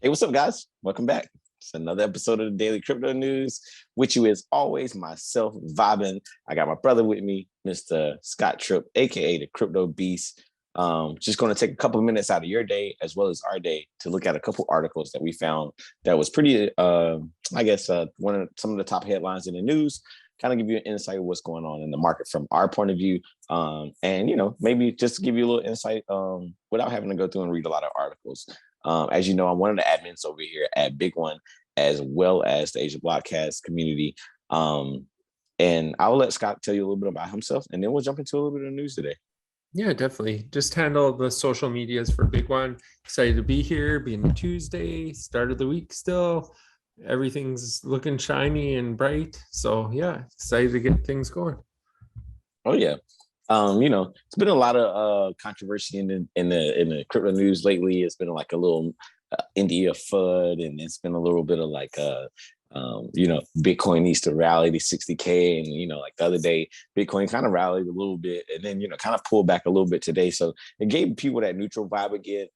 Hey, what's up, guys? Welcome back. It's another episode of the Daily Crypto News. With you, as always, myself, vibing. I got my brother with me, Mr. Scott Tripp, aka the Crypto Beast. Just going to take a couple of minutes out of your day, as well as our day, to look at a couple articles that we found that was pretty, one of some of the top headlines in the news. Kind of give you an insight of what's going on in the market from our point of view, and maybe just to give you a little insight without having to go through and read a lot of articles. As you know, I'm one of the admins over here at BigONE, as well as the Asia Blockcast community. And I'll let Scott tell you a little bit about himself, and then we'll jump into a little bit of the news today. Yeah, definitely. Just handle the social medias for BigONE. Excited to be here, being Tuesday, start of the week still. Everything's looking shiny and bright. So yeah, excited to get things going. Oh yeah. It's been a lot of controversy in the crypto news lately. It's been like a little India FUD, and it's been a little bit of like Bitcoin needs to rally to 60K, and like the other day, Bitcoin kind of rallied a little bit, and then kind of pulled back a little bit today. So it gave people that neutral vibe again.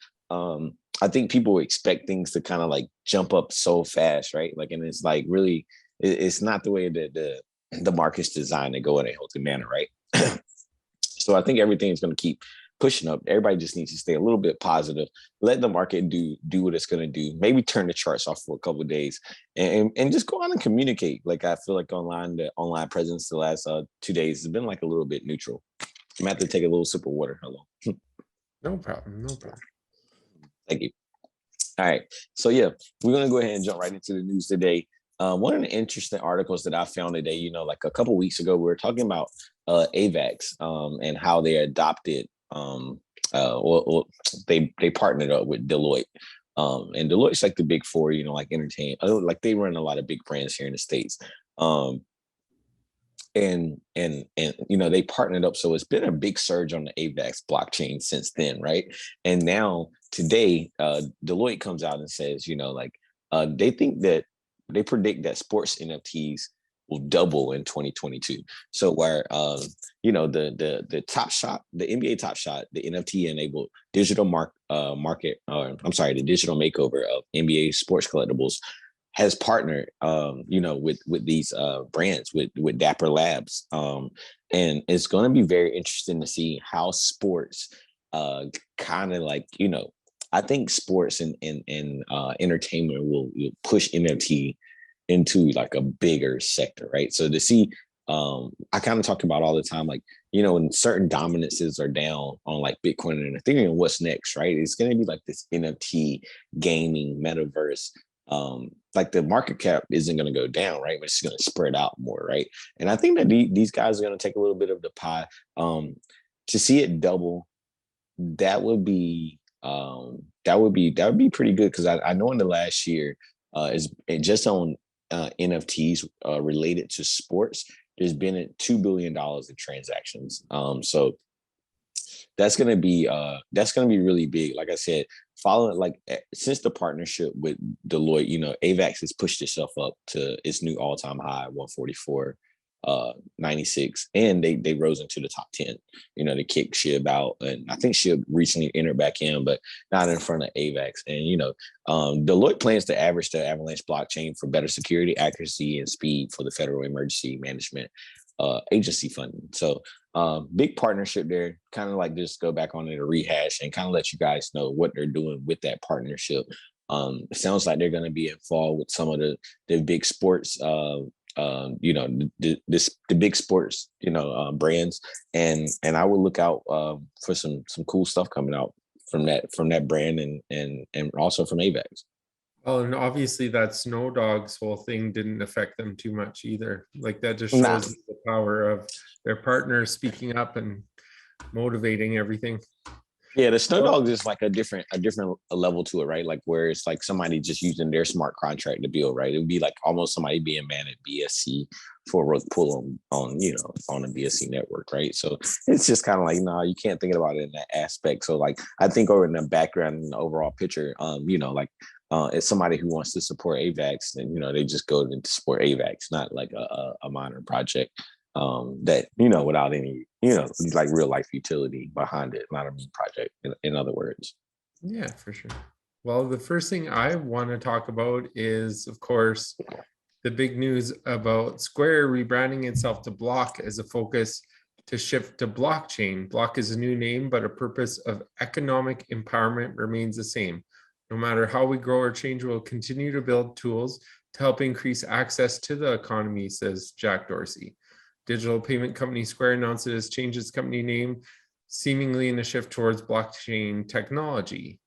I think people expect things to kind of like jump up so fast, right? Like, and it's like really, it's not the way that the market's designed to go in a healthy manner, right? So I think everything's going to keep pushing up. Everybody just needs to stay a little bit positive. Let the market do what it's going to do. Maybe turn the charts off for a couple of days and just go on and communicate. Like, I feel like the online presence the last 2 days has been like a little bit neutral. I'm gonna have to take a little sip of water. Hello. No problem. Thank you. All right. So yeah, we're going to go ahead and jump right into the news today. One of the interesting articles that I found today, like a couple of weeks ago, we were talking about AVAX and how they adopted, they partnered up with Deloitte. And Deloitte's like the big four, like entertainment, like they run a lot of big brands here in the States. And they partnered up, so it's been a big surge on the AVAX blockchain since then, right? And now today, Deloitte comes out and says, they predict that sports NFTs will double in 2022. So where the Top Shot, the NBA Top Shot, the NFT enabled digital the digital makeover of NBA sports collectibles has partnered, with these brands, with Dapper Labs, and it's going to be very interesting to see how sports, kind of like, I think sports and entertainment will push NFT into like a bigger sector, right? So to see, I kind of talk about all the time, like, when certain dominances are down on like Bitcoin and Ethereum, what's next, right? It's going to be like this NFT gaming metaverse. Like the market cap isn't going to go down, right? But it's going to spread out more, right? And I think that these guys are going to take a little bit of the pie. To see it double, that would be pretty good, because I know in the last year, is just on NFTs related to sports, there's been $2 billion in transactions. So that's gonna be really big. Like I said, following, like, since the partnership with Deloitte, AVAX has pushed itself up to its new all-time high, 144.96, and they rose into the top 10. They kicked SHIB out, and I think SHIB recently entered back in, but not in front of AVAX. And Deloitte plans to average the Avalanche blockchain for better security, accuracy, and speed for the Federal Emergency Management Agency funding. So big partnership there. Kind of like just go back on it, a rehash, and kind of let you guys know what they're doing with that partnership. It sounds like they're going to be involved with some of the big sports, the big sports, brands, and I will look out for some cool stuff coming out from that brand, and also from AVAX. Well, and obviously that Snow Dogs whole thing didn't affect them too much either. Like, that just shows the power of their partners speaking up and motivating everything. Yeah, the Snow Dogs is like a different level to it, right? Like, where it's like somebody just using their smart contract to build, right? It would be like almost somebody being mad at BSC for a rug pull on the BSC network, right? So it's just kind of like, no, you can't think about it in that aspect. So like, I think over in the background, in the overall picture, it's somebody who wants to support AVAX, then they just go to support AVAX, not like a minor project. That without any like real life utility behind it, not a meme project, in other words. Yeah, for sure. Well, the first thing I want to talk about is, of course, the big news about Square rebranding itself to Block as a focus to shift to blockchain. Block is a new name, but a purpose of economic empowerment remains the same. No matter how we grow or change, we'll continue to build tools to help increase access to the economy, says Jack Dorsey. Digital payment company Square announced it has changed its company name, seemingly in a shift towards blockchain technology.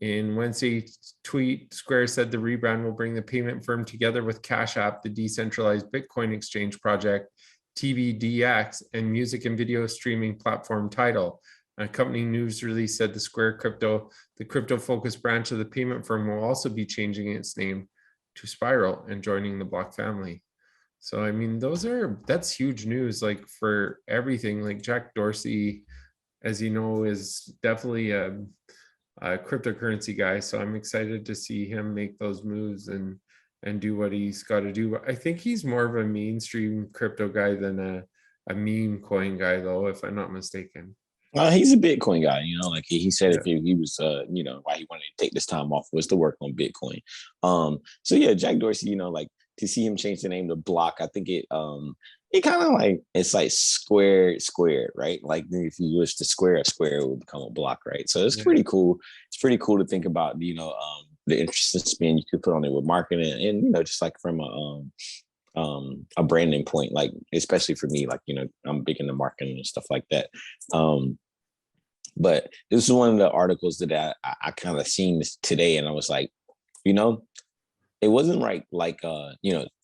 In Wednesday's tweet, Square said the rebrand will bring the payment firm together with Cash App, the decentralized Bitcoin exchange project, TBDX, and music and video streaming platform Tidal. A company news release said the crypto-focused branch of the payment firm, will also be changing its name to Spiral and joining the Block family. So, I mean, that's huge news, like for everything. Like Jack Dorsey, as you know, is definitely a cryptocurrency guy. So I'm excited to see him make those moves and do what he's got to do. I think he's more of a mainstream crypto guy than a meme coin guy, though, if I'm not mistaken. He's a Bitcoin guy, like he said Yeah. if he was, why he wanted to take this time off was to work on Bitcoin. So yeah, Jack Dorsey, like to see him change the name to Block, I think it kind of like, it's like squared, right? Like if you wish to square a square, it would become a block, right? So it's pretty cool. It's pretty cool to think about, the interest and spin you could put on it with marketing and, just like from a branding point, like especially for me, like I'm big into marketing and stuff like that. But this is one of the articles that I kind of seen this today, and I was like, it wasn't like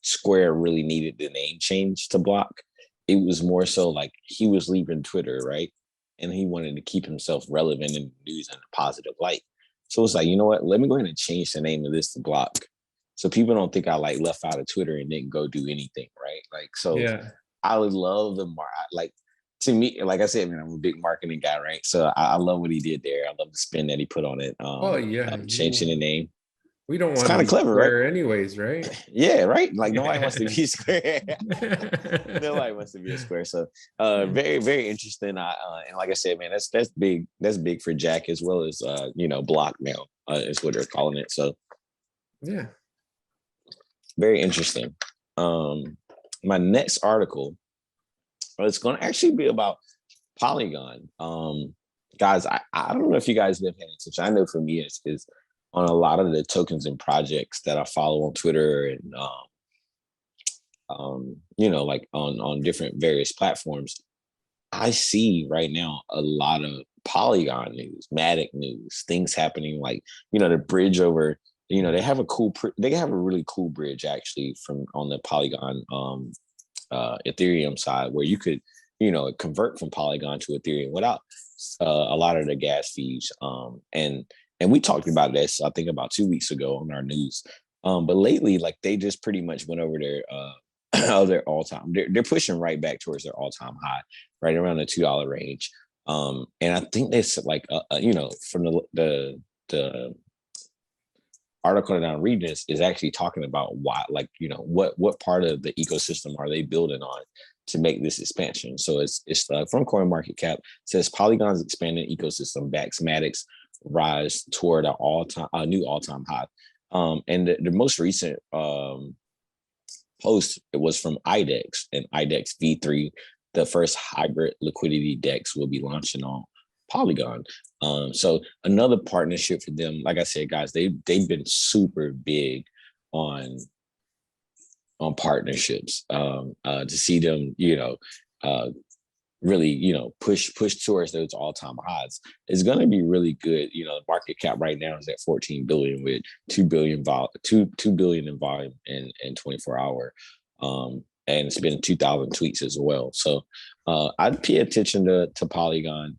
Square really needed the name change to Block. It was more so like he was leaving Twitter, right? And he wanted to keep himself relevant in the news in a positive light. So it's like, you know what? Let me go ahead and change the name of this to Block, so people don't think I like left out of Twitter and didn't go do anything, right? Like, so Yeah. I would love like, to me, like I said, man, I'm a big marketing guy, right? So I love what he did there. I love the spin that he put on it. Oh, yeah. Changing the name. We don't It's want to kind of be clever, right? Square anyways, right? Yeah, right. Like nobody wants to be Square. Nobody wants to be a Square. So very, very interesting. And like I said, man, that's big. That's big for Jack as well as Block now is what they're calling it. So Yeah. very interesting. My next article, it's going to actually be about Polygon. Guys, I don't know if you guys have been paying attention. I know for me, it's on a lot of the tokens and projects that I follow on Twitter and like on different various platforms. I see right now a lot of Polygon news, Matic news, things happening like the bridge over. They have a really cool bridge actually from on the Polygon Ethereum side where you could convert from Polygon to Ethereum without a lot of the gas fees. And we talked about this I think about 2 weeks ago on our news. But lately, like they just pretty much went over their their all time. They're pushing right back towards their all time high, right around the $2 range. And I think that's like from the article that I'm reading is actually talking about why, like, what part of the ecosystem are they building on to make this expansion. So it's from CoinMarketCap, says Polygon's expanding ecosystem backs Matic's rise toward a new all-time high. And the most recent post, it was from IDEX, and IDEX V3, the first hybrid liquidity DEX, will be launching on Polygon. So another partnership for them. Like I said, guys, they've been super big on partnerships. To see them, really, push towards those all-time highs is going to be really good. The market cap right now is at 14 billion with 2 billion in volume in 24 hour. And it's been 2,000 tweets as well. So I'd pay attention to Polygon.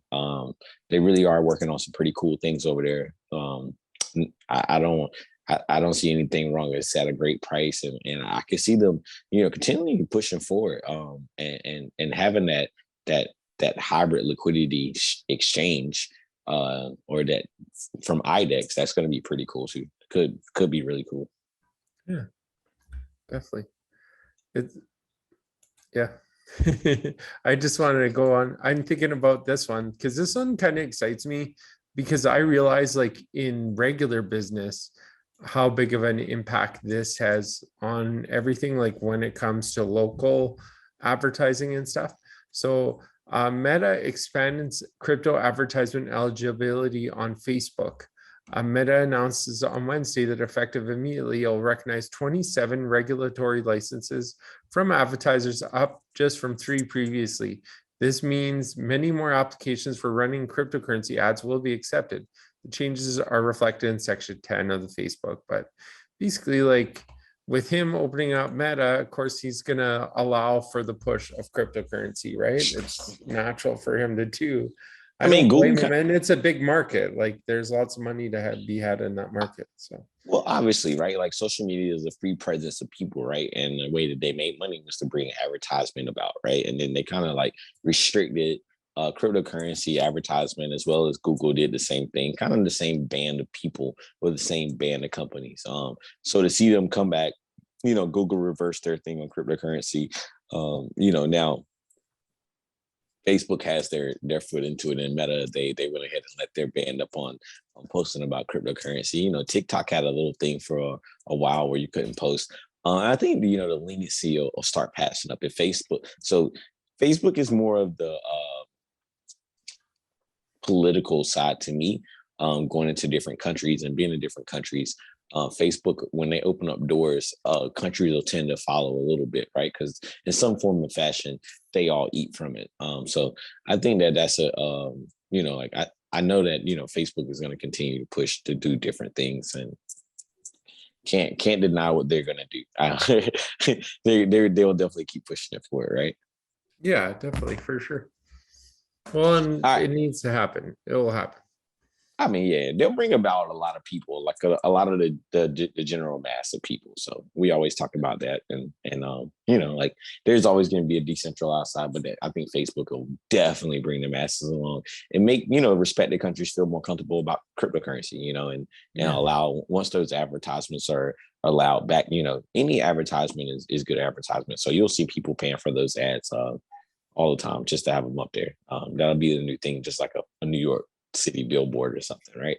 They really are working on some pretty cool things over there. I don't see anything wrong. It's at a great price, and I can see them, continuing pushing forward, and having that hybrid liquidity exchange, or that from IDEX. That's going to be pretty cool too. Could be really cool. Yeah, definitely. Yeah. I just wanted to go on. I'm thinking about this one because this one kind of excites me. because I realize like in regular business, how big of an impact this has on everything, like when it comes to local advertising and stuff. So Meta expands crypto advertisement eligibility on Facebook. Meta announces on Wednesday that effective immediately, it'll recognize 27 regulatory licenses from advertisers, up just from 3 previously. This means many more applications for running cryptocurrency ads will be accepted. The changes are reflected in section 10 of the Facebook, but basically, like with him opening up Meta, of course, he's going to allow for the push of cryptocurrency, right? It's natural for him to do. I mean, don't blame Google. him, and it's a big market. Like, there's lots of money to be had in that market. So, Well, obviously, right? Like social media is a free presence of people, right? And the way that they made money was to bring advertisement about, right? And then they kind of like restricted cryptocurrency advertisement, as well as Google did the same thing, kind of the same band of people or the same band of companies. So to see them come back, Google reversed their thing on cryptocurrency. Now Facebook has their foot into it, and Meta they went ahead and let their band up on posting about cryptocurrency. TikTok had a little thing for a while where you couldn't post. I think the leniency will start passing up at Facebook. So Facebook is more of the political side to me, going into different countries and being in different countries. Facebook, when they open up doors, countries will tend to follow a little bit, right? Because in some form of fashion, they all eat from it. So I think that's I know that Facebook is going to continue to push to do different things, and can't deny what they're going to do. They'll definitely keep pushing it for it, right? yeah, definitely, for sure. Well, and it needs to happen. It will happen. I mean, yeah, they'll bring about a lot of people, like a lot of the general mass of people. So we always talk about that, and like there's always going to be a decentralized side, but I think Facebook will definitely bring the masses along and make respected countries feel more comfortable about cryptocurrency, and allow, once those advertisements are allowed back, any advertisement is good advertisement. So you'll see people paying for those ads all the time just to have them up there. That'll be the new thing, just like a New York City billboard or something, right?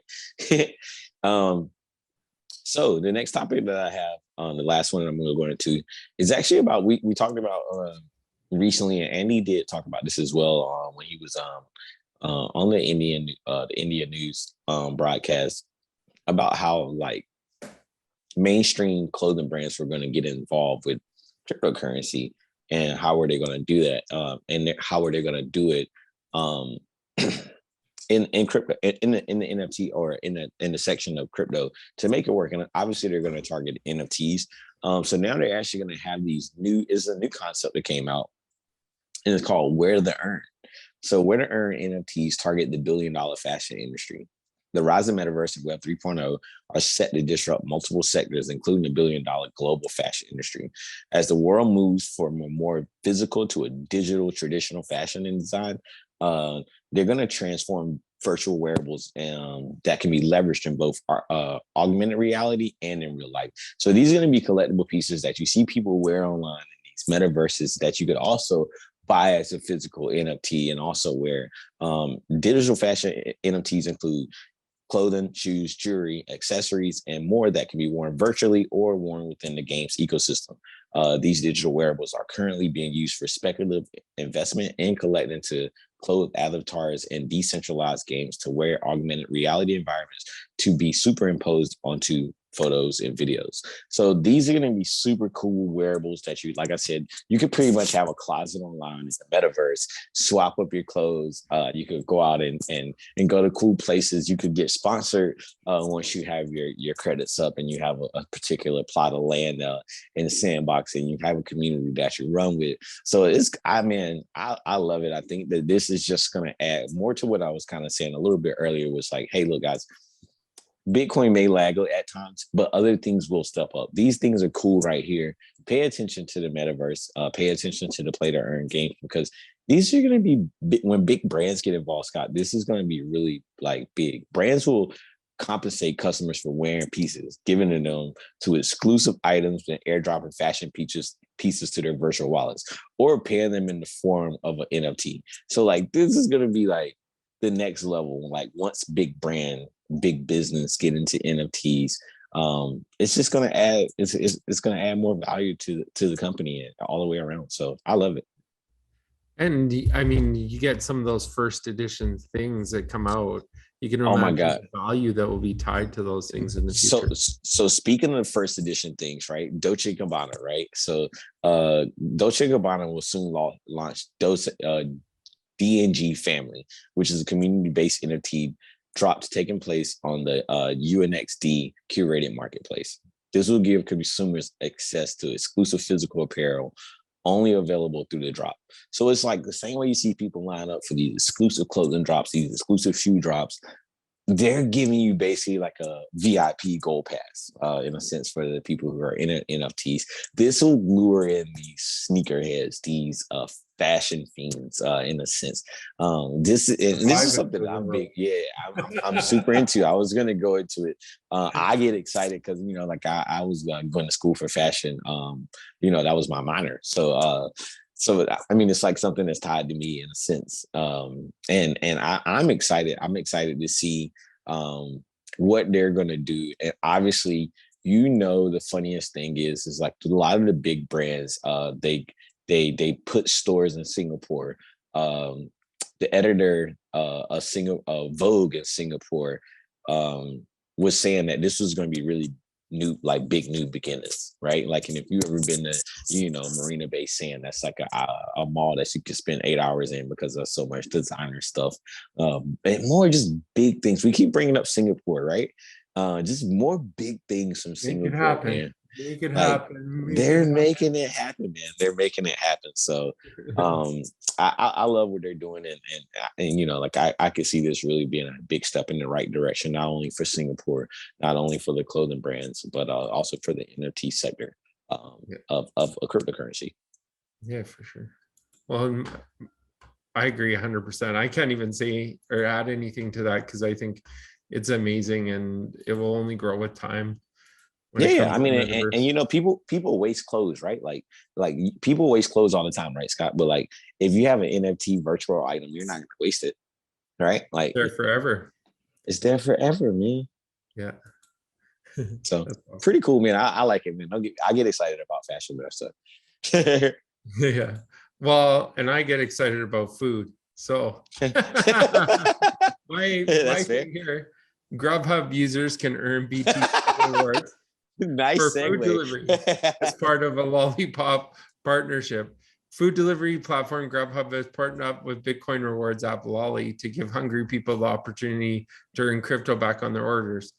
So the next topic that I have, the last one I'm going to go into, is actually about we talked about recently, and Andy did talk about this as well when he was on the India news broadcast, about how like mainstream clothing brands were going to get involved with cryptocurrency, and how are they going to do that, and how are they going to do it in crypto, in the NFT, or in the section of crypto, to make it work. And obviously they're going to target NFTs. So now they're actually going to have is a new concept that came out, and it's called Where to Earn. So Where to Earn NFTs target the billion-dollar fashion industry. The rise of metaverse and Web 3.0 are set to disrupt multiple sectors, including the billion-dollar global fashion industry. As the world moves from a more physical to a digital traditional fashion and design, they're going to transform virtual wearables that can be leveraged in both augmented reality and in real life. So these are going to be collectible pieces that you see people wear online in these metaverses that you could also buy as a physical NFT and also wear. Digital fashion NFTs include clothing, shoes, jewelry, accessories, and more that can be worn virtually or worn within the game's ecosystem. These digital wearables are currently being used for speculative investment and collecting to clothed avatars and decentralized games to wear augmented reality environments to be superimposed onto photos and videos. So these are going to be super cool wearables that you, like I said, you could pretty much have a closet online. It's a metaverse, swap up your clothes. You could go out and go to cool places. You could get sponsored once you have your credits up and you have a particular plot of land in the sandbox, and you have a community that you run with. So I love it. I think that this is just going to add more to what I was kind of saying a little bit earlier, was like, hey, look, guys, Bitcoin may lag at times, but other things will step up. These things are cool right here. Pay attention to the metaverse. Pay attention to the play to earn games, because these are going to be when big brands get involved, Scott. This is going to be really like big. Brands will compensate customers for wearing pieces, giving them to exclusive items and airdropping fashion pieces to their virtual wallets, or paying them in the form of an NFT. So like this is going to be like the next level. Like once big brand, big business get into NFTs, it's just gonna add it's gonna add more value to the company all the way around. So I love it. And I mean, you get some of those first edition things that come out. You can Oh my imagine God. the value that will be tied to those things in the So future. so speaking of first edition things, right? Dolce & Gabbana, right? So Dolce & Gabbana will soon launch DNG Family, which is a community-based NFT drops taking place on the UNXD curated marketplace. This will give consumers access to exclusive physical apparel only available through the drop. So it's like the same way you see people line up for these exclusive clothing drops, these exclusive shoe drops. They're giving you basically like a VIP gold pass, in a sense, for the people who are in NFTs. This will lure in these sneakerheads, these fashion fiends, in a sense. This is something that I'm big, yeah, I'm super into. I was gonna go into it. I get excited because like I was going to school for fashion. That was my minor. So I mean, it's like something that's tied to me in a sense. And I'm excited. I'm excited to see what they're gonna do. And obviously, the funniest thing is like a lot of the big brands, they put stores in Singapore. The editor of Vogue in Singapore was saying that this was going to be really big new beginnings, right? Like, and if you've ever been to Marina Bay Sands, that's like a mall that you could spend 8 hours in because there's so much designer stuff, and more just big things. We keep bringing up Singapore, right? Just more big things from Singapore, man. Make it Like happen. they're making it happen, man. They're making it happen. So I love what they're doing, and like I could see this really being a big step in the right direction, not only for Singapore, not only for the clothing brands, but also for the NFT sector of a cryptocurrency. Yeah, for sure. Well, I agree 100%. I can't even say or add anything to that because I think it's amazing and it will only grow with time. Yeah. I mean, and people waste clothes, right? Like people waste clothes all the time, right, Scott? But like, if you have an NFT virtual item, you're not gonna waste it, right? Like, there forever. It's there forever, man. Yeah. So awesome. Pretty cool, man. I like it, man. I get excited about fashion stuff. Yeah. Well, and I get excited about food. So my thing here, Grubhub users can earn BTC rewards nice for segue. food delivery as part of a Lollipop partnership. Food delivery platform Grubhub has partnered up with Bitcoin rewards app Lolly to give hungry people the opportunity to earn crypto back on their orders.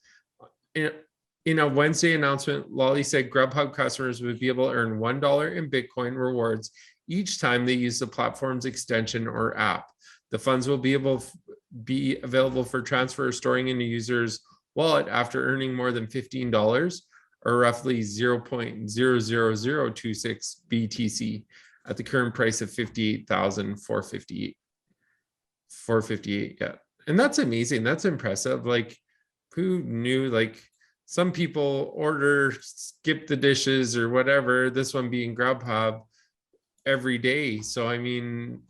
In a Wednesday announcement, Lolly said Grubhub customers would be able to earn $1 in Bitcoin rewards each time they use the platform's extension or app. The funds will be available for transfer or storing in a user's wallet after earning more than $15, or roughly 0.00026 BTC at the current price of 58,458. 458, yeah. And that's amazing. That's impressive. Like, who knew? Like, some people order, skip the dishes or whatever, this one being Grubhub, every day. So I mean,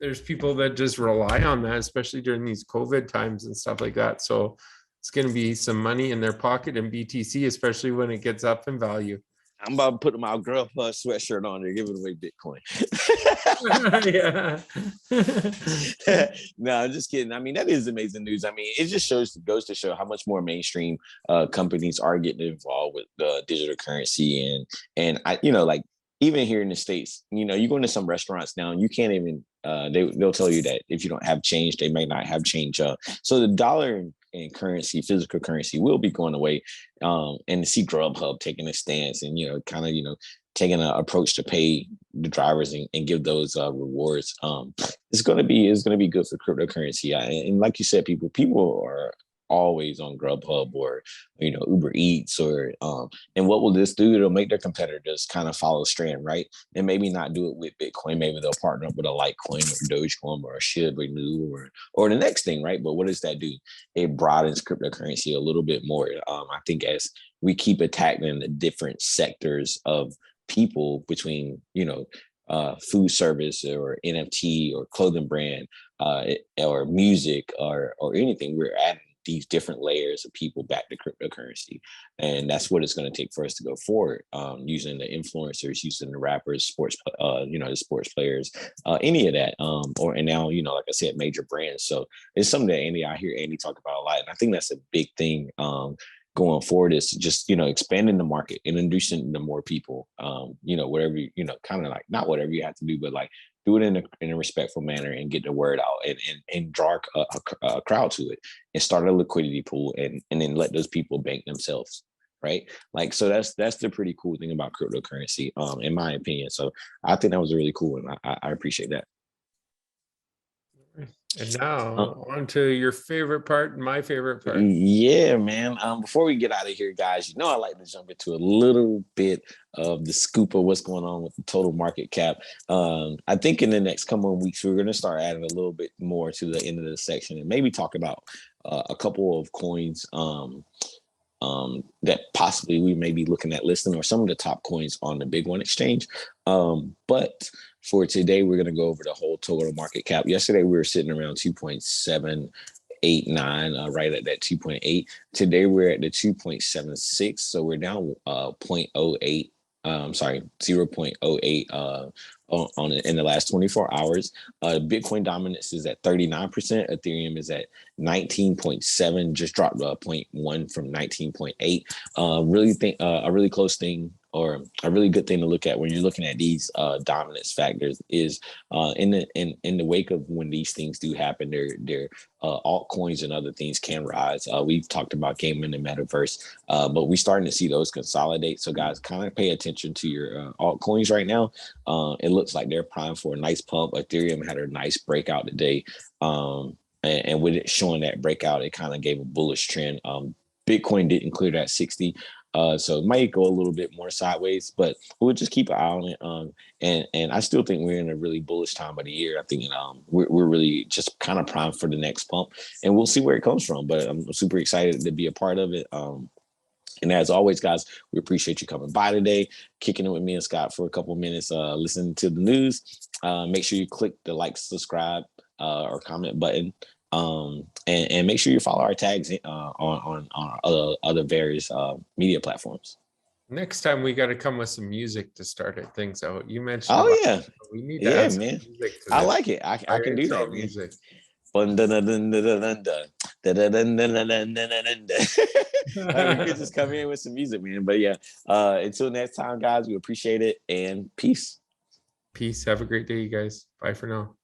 there's people that just rely on that, especially during these COVID times and stuff like that. So it's going to be some money in their pocket in BTC, especially when it gets up in value. I'm about to put my Grubhub sweatshirt on there, giving away Bitcoin. No, I'm just kidding. I mean, that is amazing news. I mean, it just goes to show how much more mainstream companies are getting involved with digital currency, and I, like, even here in the States, you go into some restaurants now and you can't even, they'll tell you that if you don't have change, they may not have change. So the dollar and currency, physical currency, will be going away. And to see Grubhub taking a stance and, taking an approach to pay the drivers and give those rewards, it's going to be good for cryptocurrency. And like you said, people are always on Grubhub or Uber Eats or and what will this do? It'll make their competitors kind of follow strand, right? And maybe not do it with Bitcoin. Maybe they'll partner up with a Litecoin or Dogecoin or a Shiba Inu or the next thing, right? But what does that do? It broadens cryptocurrency a little bit more. I think as we keep attacking the different sectors of people between food service or NFT or clothing brand, or music or anything. We're adding these different layers of people back to cryptocurrency, and that's what it's going to take for us to go forward. Using the influencers, using the rappers, sports, the sports players, any of that, or and now like I said, major brands. So it's something that I hear Andy talk about a lot, and I think that's a big thing. Going forward is just expanding the market and introducing to more people. Whatever kind of like not whatever you have to do, but like do it in a respectful manner and get the word out and draw a crowd to it and start a liquidity pool and then let those people bank themselves, right? Like, so that's the pretty cool thing about cryptocurrency, in my opinion. So I think that was a really cool one. I appreciate that. And now on to your favorite part and my favorite part. Yeah, man. Before we get out of here, guys, I like to jump into a little bit of the scoop of what's going on with the total market cap. I think in the next couple of weeks, we're going to start adding a little bit more to the end of the section and maybe talk about a couple of coins that possibly we may be looking at listing, or some of the top coins on the BigONE exchange. But for today, we're going to go over the whole total market cap. Yesterday, we were sitting around 2.789, right at that 2.8. Today, we're at the 2.76. So we're down 0.08. 0.08 on in the last 24 hours. Bitcoin dominance is at 39%. Ethereum is at 19.7, just dropped 0.1 from 19.8. Really think a really close thing, or a really good thing to look at when you're looking at these dominance factors is in the wake of when these things do happen, their altcoins and other things can rise. We've talked about gaming and metaverse, but we're starting to see those consolidate. So guys, kind of pay attention to your altcoins right now. It looks like they're primed for a nice pump. Ethereum had a nice breakout today. And with it showing that breakout, it kind of gave a bullish trend. Bitcoin didn't clear that 60. So it might go a little bit more sideways, but we'll just keep an eye on it. And I still think we're in a really bullish time of the year. I think we're really just kind of primed for the next pump, and we'll see where it comes from. But I'm super excited to be a part of it. And as always, guys, we appreciate you coming by today, kicking it with me and Scott for a couple of minutes, listening to the news. Make sure you click the like, subscribe, or comment button. And make sure you follow our tags on other various media platforms. Next time we got to come with some music to start things out. You mentioned, yeah, we need to add some man. music to I like it. I can do that, man. Music. We could just come in with some music, man. But yeah, until next time, guys, we appreciate it, and peace. Peace. Have a great day, you guys. Bye for now.